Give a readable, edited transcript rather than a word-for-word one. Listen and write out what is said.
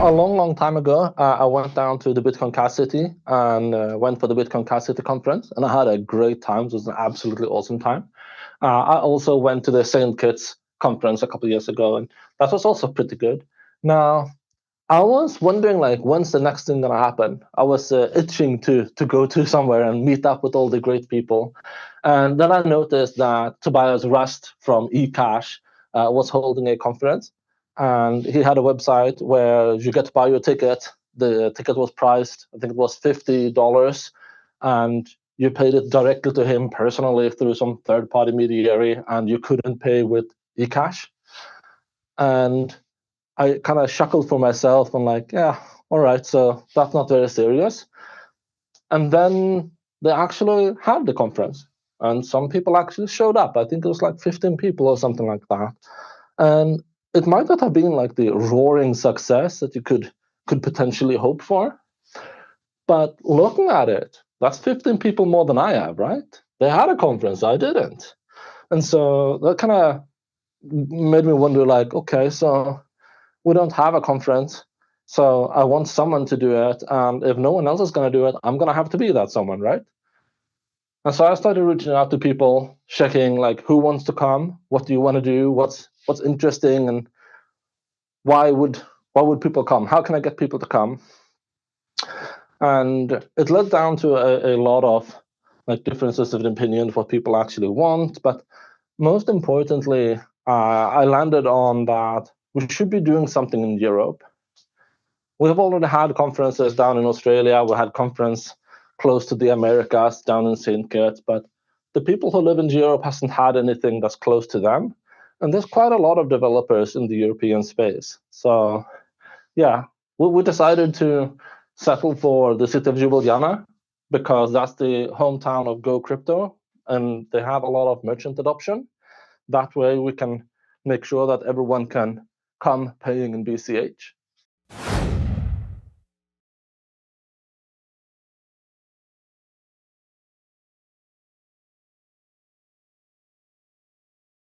a long time ago, I went down to the BitcoinCast City and went for the BitcoinCast City conference, and I had a great time. It was an absolutely awesome time. I also went to the St. Kitts conference a couple of years ago, and that was also pretty good. Now, I was wondering, like, when's the next thing gonna happen? I was itching to go to somewhere and meet up with all the great people, and then I noticed that Tobias Rust from eCash was holding a conference, and he had a website where you get to buy your ticket. The ticket was priced, I think it was $50, and you paid it directly to him personally through some third-party intermediary, and you couldn't pay with eCash. And I kind of chuckled for myself. I'm like, yeah, all right, so that's not very serious. And then they actually had the conference, and some people actually showed up. I think it was like 15 people or something like that. And it might not have been like the roaring success that you could potentially hope for. But looking at it, that's 15 people more than I have, right? They had a conference, I didn't. And so that kind of made me wonder, like, okay, so we don't have a conference, so I want someone to do it, and if no one else is going to do it, I'm going to have to be that someone, right? And so I started reaching out to people, checking like who wants to come, what do you want to do, what's interesting, and why would people come? How can I get people to come? And it led down to a lot of like differences of opinion of what people actually want, but most importantly, I landed on that we should be doing something in Europe. We have already had conferences down in Australia. We had conference close to the Americas down in St. Kitts, but the people who live in Europe hasn't had anything that's close to them. And there's quite a lot of developers in the European space. So yeah, we decided to settle for the city of Ljubljana because that's the hometown of Go Crypto, and they have a lot of merchant adoption. That way we can make sure that everyone can come paying in BCH.